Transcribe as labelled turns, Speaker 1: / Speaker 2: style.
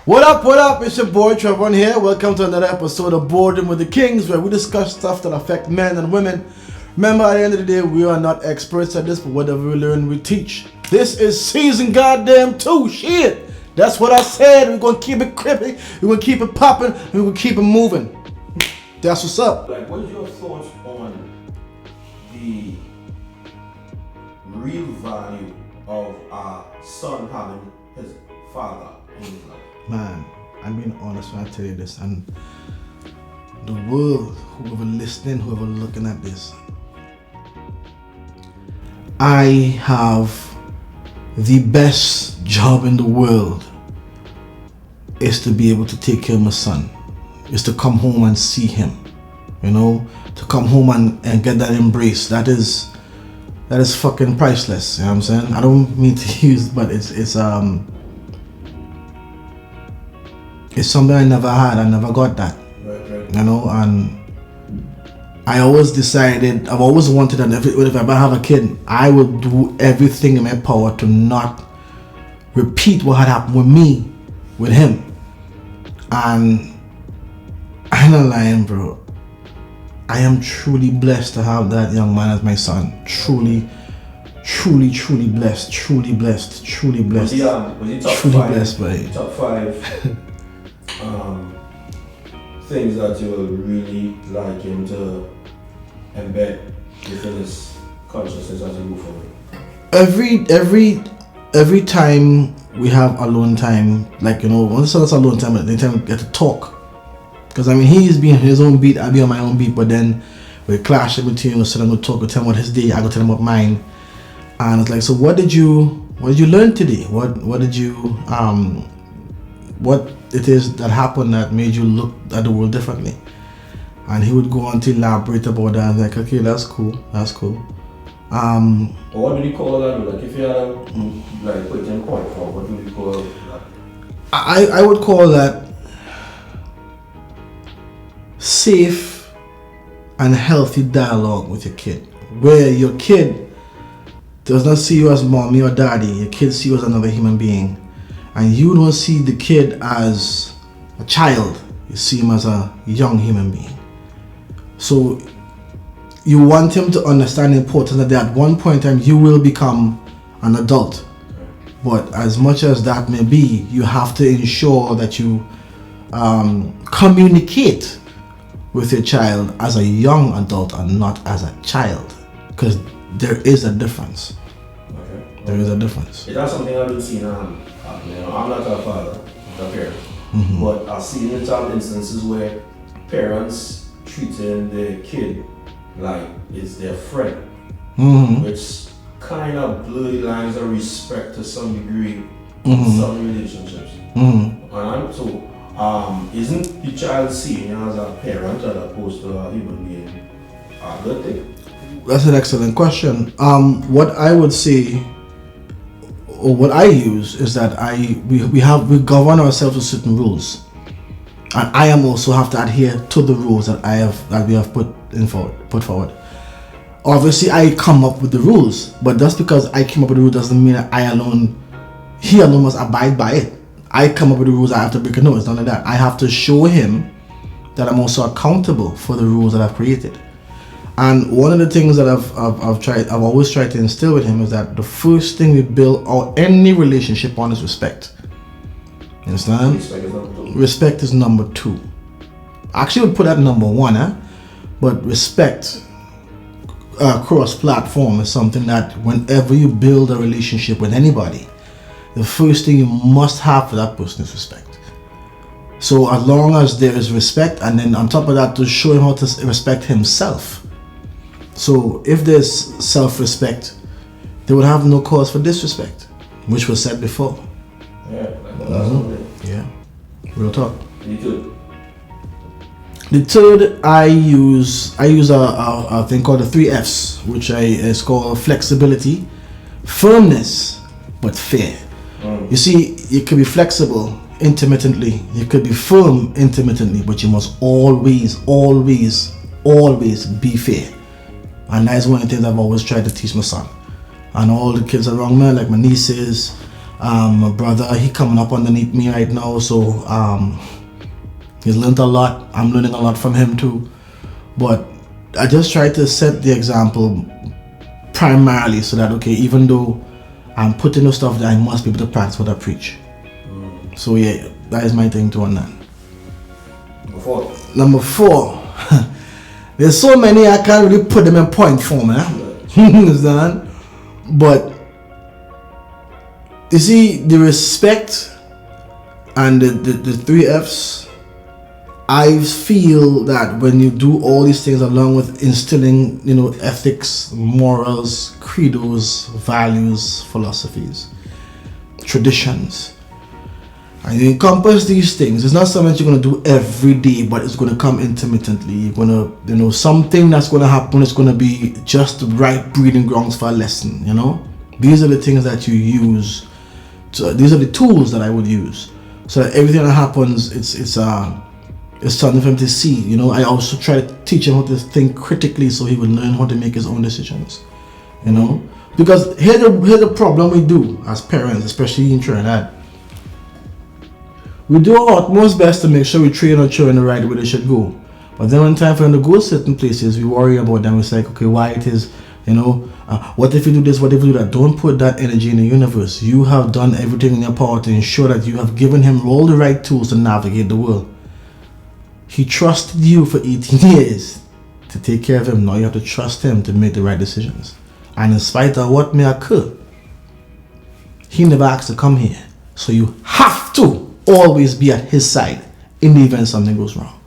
Speaker 1: What up, what up? It's your boy Trevor here. Welcome to another episode of Boarding with the Kings, where we discuss stuff that affect men and women. Remember, at the end of the day, we are not experts at this, but whatever we learn, we teach. This is season goddamn 2. Shit! That's what I said. We're gonna keep it crippy, we're gonna keep it popping, we're gonna keep it moving. That's what's up.
Speaker 2: Like, what is your thoughts on the real value of a son having his father in his life?
Speaker 1: Man, I'm being honest when I tell you this, and the world, whoever listening, whoever looking at this, I have the best job in the world is to be able to take care of my son, is to come home and see him, you know, to come home and get that embrace. That is fucking priceless, you know what I'm saying? I don't mean to use, but it's something I never had. I never got that. Right. You know, and I always decided, I've always wanted that if I ever have a kid, I would do everything in my power to not repeat what had happened with me, with him. And I'm not lying, bro. I am truly blessed to have that young man as my son. Truly blessed. Truly blessed.
Speaker 2: Was he top
Speaker 1: truly
Speaker 2: five,
Speaker 1: blessed, buddy.
Speaker 2: Top 5 things that you would really like him to embed within his consciousness as you move forward?
Speaker 1: Every time we have alone time, like, you know, once it's alone time, the time we get to talk. Because I mean, he's being on his own beat, I'll be on my own beat, but then we clash in between. So I'm gonna talk, we tell him about his day, I go tell him about mine. And it's like, so what did you learn today? What did you what it is that happened that made you look at the world differently? And he would go on to elaborate about that. And like, okay, that's cool.
Speaker 2: What would you call that? Like, if you had a put in point for, what would you call that?
Speaker 1: I would call that safe and healthy dialogue with your kid, where your kid does not see you as mommy or daddy. Your kid sees you as another human being, and you don't see the kid as a child. You see him as a young human being. So you want him to understand the importance that at one point in time you will become an adult. But as much as that may be, you have to ensure that you communicate with your child as a young adult and not as a child, because there is a difference.
Speaker 2: Okay.
Speaker 1: There is a difference.
Speaker 2: That's something I've been seeing. I'm not a father, I'm a parent, but I've seen in some instances where parents treating their kid like it's their friend, which kind of blur the lines of respect to some degree in some relationships. And so, isn't the child seen as a parent as opposed to a human being a good thing?
Speaker 1: That's an excellent question. What I would say, or what I use, is that we govern ourselves with certain rules, and I am also have to adhere to the rules that we have put forward. Obviously, I come up with the rules, but just because I came up with the rule doesn't mean that he alone must abide by it. I come up with the rules, I have to break a no. It's not like that. I have to show him that I'm also accountable for the rules that I've created. And one of the things that I've always tried to instill with him is that the first thing we build any relationship on is respect. You understand? Respect is number 2. I actually would put that number 1, but respect cross-platform is something that whenever you build a relationship with anybody, the first thing you must have for that person is respect. So as long as there is respect, and then on top of that, to show him how to respect himself. So if there's self-respect, they would have no cause for disrespect, which was said before.
Speaker 2: Yeah,
Speaker 1: yeah, real talk.
Speaker 2: You too.
Speaker 1: The third, I use a thing called the 3 Fs, which is called flexibility, firmness, but fair. You see, you could be flexible intermittently, you could be firm intermittently, but you must always be fair. And that's one of the things I've always tried to teach my son. And all the kids around me, like my nieces, My brother, he coming up underneath me right now, so he's learned a lot. I'm learning a lot from him too. But I just try to set the example primarily so that, okay, even though I'm putting the stuff that I must be able to practice what I preach. So yeah, that is my thing to on that. Number four. There's so many I can't really put them in point form, understand? But you see, the respect and the three F's, I feel that when you do all these things along with instilling, ethics, morals, credos, values, philosophies, traditions, and you encompass these things, it's not something you're going to do every day, but it's going to come intermittently. You're going to, something that's going to happen is going to be just the right breeding grounds for a lesson, These are the things that you use. So these are the tools that I would use. So that everything that happens, it's something for him to see. I also try to teach him how to think critically so he will learn how to make his own decisions. Because here's the problem we do as parents, especially in Trinidad. We do our utmost best to make sure we train our children the right way they should go. But then when time for them to go certain places, we worry about them. It's like, okay, why it is, what if you do this, what if you do that? Don't put that energy in the universe. You have done everything in your power to ensure that you have given him all the right tools to navigate the world. He trusted you for 18 years to take care of him. Now you have to trust him to make the right decisions. And in spite of what may occur, he never asked to come here. So you have to always be at his side in the event something goes wrong.